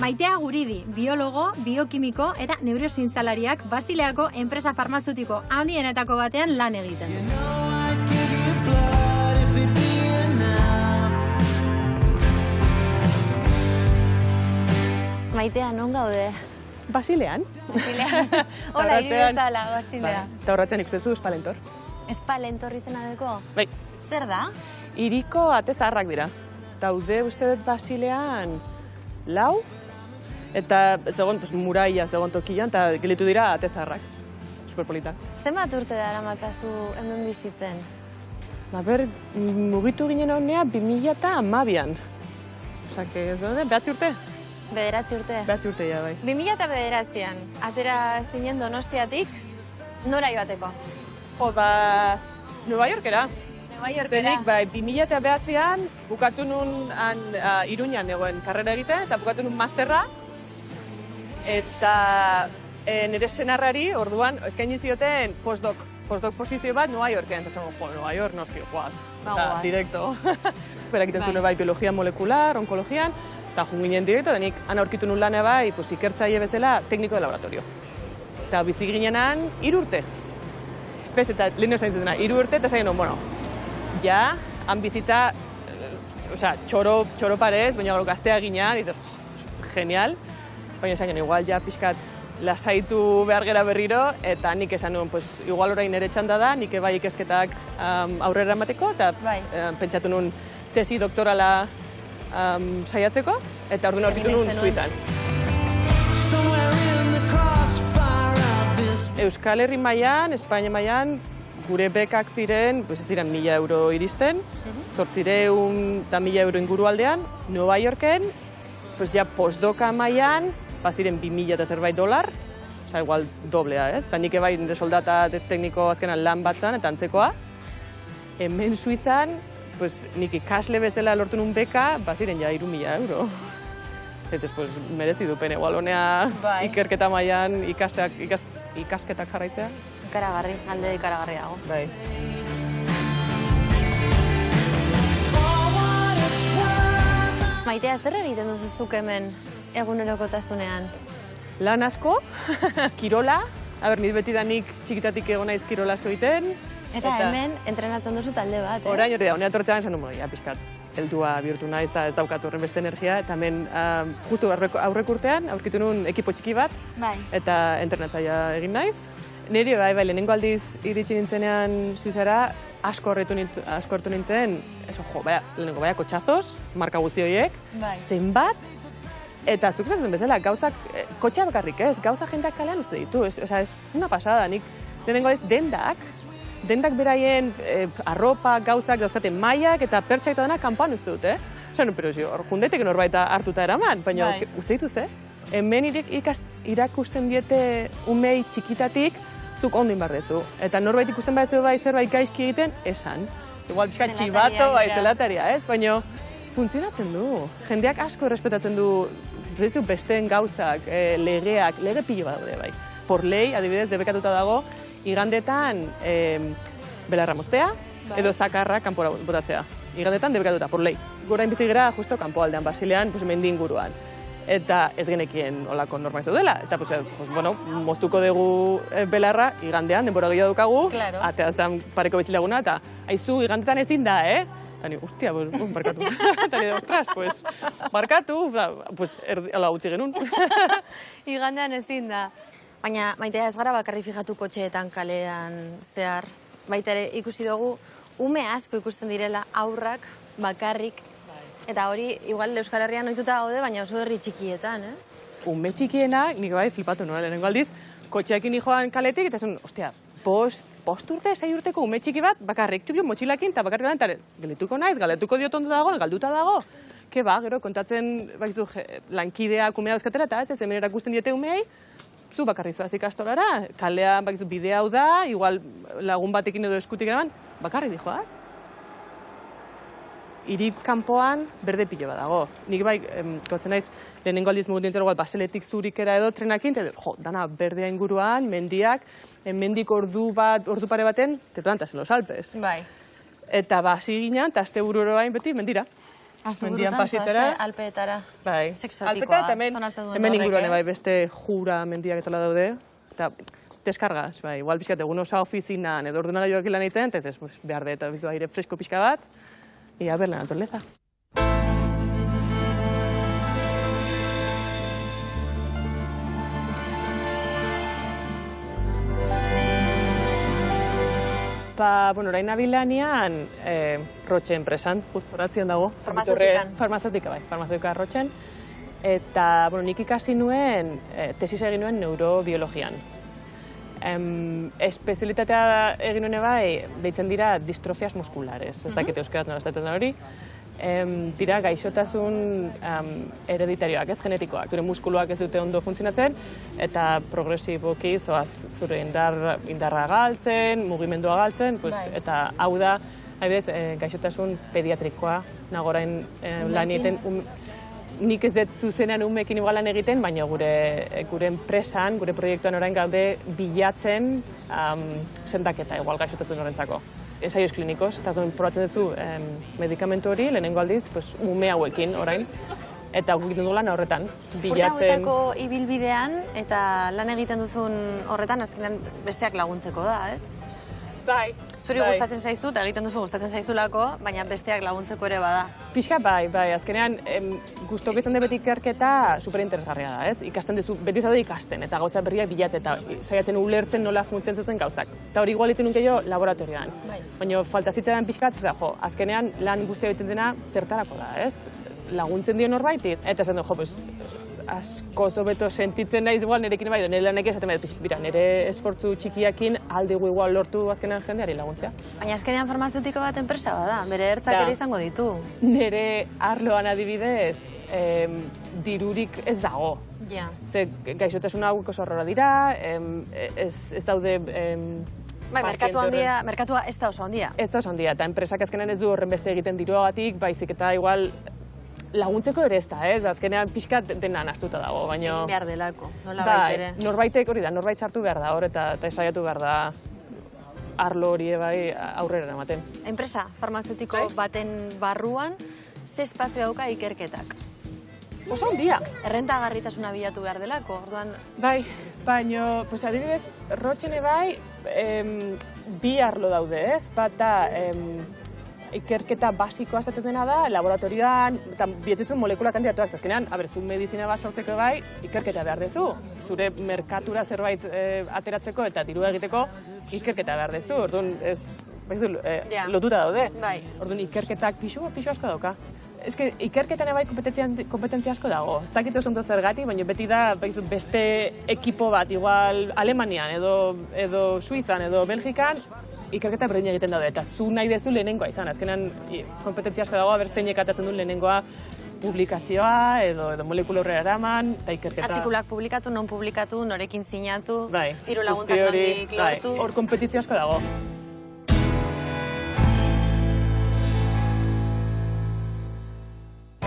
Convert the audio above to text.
Maitea Guridi, biologo, biokimiko eta neurozientzialariak Basileako enpresa farmazeutiko handienetako batean lan egiten du. Maitea, non gaude? Basilean. Basilean. Hola, hiri bezala, Basilea. Eta horretzen ikustezu Espalentor. Espalentor izena deko? Bai. Zer da? Hiriko ate zaharrak dira. Daude uste dut Basilean 4, eta zegoen muraia zegoen tokian, eta gelitu dira ate zaharrak. Superpolitak. Zenbat urte dara matzazu hemen bizitzen? Mugitu ginen honea 2012an. Osak, ez daude, 9 urte? 9 urte. 9 urte, ja, bai. 2009an, atera zinen Donostiatik, nora joateko? Nueva Yorkera. Nueva Yorkera. Zenik, bai, 2009an bukatu nun Iruñan egoen karrera egiten, eta bukatu nun masterra. Eta nire senarrari, orduan, eskaini zioten postdoc posizio bat Nueva Yorkean. Eta zengo, Nueva York, noski, guaz. Eta, direkto. Berak iten zuen bai, biologia molekular, onkologian, eta junginen direkto, denik, han aurkitu nun lana bai, ikertzaile bezala, tekniko de laboratorio. Eta bizi ginenan 3 urte. Bez, eta lehen osain zutena, 3 urte, eta zain, bueno, ja, han bizitza, txoro parez, baina gero gaztea ginean, eta genial. Baina zain, igual ja pixkat lasaitu behar gera berriro, eta nik esan nuen, igual orain ere txanda da, nik bai ikasketak aurrera emateko, eta pentsatu nuen tesi doktorala saiatzeko, eta orduan aurkitu nuen Suitzan. Euskal Herri mailan, Espainia mailan, gure bekak ziren, ez ziren 1.000 euro iristen, 800 eta 1.000 euro inguru aldean, Nueva Yorken, ja postdoka mailan, ziren 2.000 eta zerbait $, igual doblea, ez? Eta nik ebai nire soldata tekniko azkenan lan batzan, eta antzekoa. Hemen Suitzan, nik ikasle bezala lortu nun beka, ziren ja 3.000 euro. Eta merezi dupen, igual honea ikerketa mailan ikasketak jarraitzea. Ikaragarri, alde ikaragarriago. Bai. Maitea, zer egiten duzuzuk hemen egunerokotasunean? Lan asko, kirola. Nire betidanik txikitatik egon naiz kirola asko egiten. Eta hemen entrenatzen duzu talde bat, eh? Orain hori da, honea tortzean esan duen, pixkat, heldua bihurtu naiz, ez daukat horren beste energia, eta hemen justu aurrek urtean, aurkitu nuen ekipo txiki bat, eta entrenatzaia egin naiz. Niri, lehenengo aldiz iritsi nintzenean Suizara, asko hartu nintzen, lehenengo kotxazoz, marka guzti horiek, zenbat, eta zuk esatzen bezala, gauzak, kotxea bakarrik ez, gauza jendeak kalean uste ditu, ez una pasada, nik lehenengo aldiz dendak beraien arropa, gauzak, dauzkaten mailak eta pertsak eta denak kanpoan uste dut, Esan, pero jundetek norbait hartuta eraman, baina uste dituzte. Hemen irakusten diete umei txikitatik, zuk ondo inbardezu. Eta norbait ikusten badezu zerbait gaizki egiten, esan. Igual pixka txibato, zelataria, ez? Baina funtzionatzen du. Jendeak asko errespetatzen du besteen gauzak, legeak, lege pilo bat daude, bai. Por lei, adibidez, debekatuta dago, igandetan belarra moztea, edo zakarra kanpora botatzea. Igandetan debekatuta, por lei. Gorain bizi gara, justo kanpo aldean, Basilean, mendi inguruan. Eta ez genekien olako normak zaudela. Eta, moztuko dugu belarra, igandean, denbora gehiago dukagu, ateazan pareko betzilaguna, eta aizu, igandetan ezin da, Eta ni, hostia, barkatu. Eta ni, ostras, barkatu, ala utzi genuen. Igandean ezin da. Baina, Maitea, ez gara bakarri fijatu kotxeetan kalean zehar. Baita ere, ikusi dugu, ume asko ikusten direla aurrak, bakarrik. Eta hori, igual Euskal Herrian ohituta gaude, baina oso herri txikietan, ez? Ume txikienak, nik bai flipatu nuen, lehenengo aldiz, kotxeakin joan kaletik, eta esan, ostia, bost urte, 6 urteko ume txiki bat, bakarrik txukion motxilakin, eta bakarrik lan, eta galetuko naiz, galetuko diotondu dago, galduta dago. Ke ba, gero, kontatzen, lankideak umea dauzkatera, eta ez hemen erakusten diete umeei, zu bakarri zoaz ikastolara, kalean bidea hau da, igual lagun batekin edo eskutik eraman, bakarri dijoaz. Hiri kanpoan berde pilo bat dago. Nik bai, kotzen naiz, lehenengo aldiz mugutu nintzen, Baseletik Zurikera edo trenakin, eta dana berdea inguruan, mendiak, mendik ordu pare baten, te plantas en los Alpes. Bai. Eta hasi ginen, eta aste bururoain beti mendira. mendian pasitzera. Alpeetara. Bai, Alpeta eta hemen inguruan bai beste jura mendiak etala daude. Eta deskargaz, bai, igual pixkat egun osa ofizinan edo ordenagailuak lan egiten, eta behar da, eta bizu aire fresko pixka bat, ia ber la naturaleza. Bueno, orain nabilanean Roche enpresan, just horatzen dago. Farmazeutika, bai, farmazeutika Rochen. Eta, bueno, nik ikasi nuen, tesis egin nuen neurobiologian. Espezialitatea egin nuen bai, deitzen dira distrofias muskulares, ez dakit euskaraz nola estatzen da hori. Dira gaixotasun hereditarioak, ez genetikoak. Zure muskuluak ez dute ondo funtzionatzen, eta progresiboki zoaz zure indarra galtzen, mugimendua galtzen, eta hau da, gaixotasun pediatrikoa, nagorain lan egiten, nik ez dut zuzenean umekin igual lan egiten, baina gure enpresan, gure proiektuan orain gaude bilatzen sendaketa, igual gaixotasun horrentzako. Ensaios klinikos, eta probatzen duzu medikamentu hori, lehenengo aldiz, ume hauekin orain, eta egiten du lan horretan, bilatzen... Urte hauetako ibilbidean, eta lan egiten duzun horretan, azkenean besteak laguntzeko da, ez? Bai. Zuri gustatzen zaizu, eta egiten duzu gustatzen zaizulako, baina besteak laguntzeko ere bada. Pixka bai, azkenean guztok izan de beti ikerketa superinteresgarria da, ez? Ikasten duzu, beti zaude ikasten, eta gauza berriak bilatu, eta saiatzen ulertzen nola funtzionatzen gauzak. Eta hori igual egiten nuke jo laboratorioan. Baina falta zitzaidan pixkat, azkenean lan guztia egiten dena zertarako da, ez? Laguntzen dio norbaitit, eta esan du, asko hobeto sentitzen naiz igual nerekin bai, nire lanek esaten bai, bira, nire esfortzu txikiakin aldigu igual lortu azkenean jendeari laguntzea. Baina azkenean farmazeutiko bat enpresa bada, bere ertzak ere izango ditu. Nire arloan adibidez, dirurik ez dago. Ze gaixotasun hauek oso horrela dira, ez daude... Bai, merkatua ez da oso handia. Ez da oso handia, eta enpresak azkenean ez du horren beste egiten diruagatik, baizik eta igual laguntzeko ere ez da, ez? Azkenean pixkat dena nahastuta dago, baina... Egin behar delako, nola baitere. Norbaitek hori da, norbait sartu behar da hor, eta esaiatu behar da arlo hori bai aurrera ematen. Enpresa farmazeutiko baten barruan, ze espazio dauka ikerketak? Oso handia. Errentagarritasuna bilatu behar delako, orduan... Bai, baina, adibidez, Rochene bai, bi arlo daude, ez? Bata, ikerketa basikoa esaten dena da, laboratorioan, eta bietzitzen molekulak handiatuak azkenean, zu medizina bat sortzeko bai, ikerketa behar dezu. Zure merkatura zerbait ateratzeko eta dirua egiteko, ikerketa behar dezu. Orduan, lotuta daude. Orduan, ikerketak pixu asko dauka. Ez que, ikerketan bai kompetentzia asko dago. Ez dakit oso ondo zergatik, baina beti da beste ekipo bat, igual Alemanian, edo Suizan, edo Belgikan, ikerketa berdin egiten daude. Eta zu nahi dezu lehenengoa izan. Azkenan, kompetentzia asko dago, zeinek atatzen duen lehenengoa publikazioa, edo molekula horrela eraman, eta ikerketa... Artikulak publikatu, non publikatu, norekin sinatu, diru laguntzak nondik lortu... Hor kompetizio asko dago.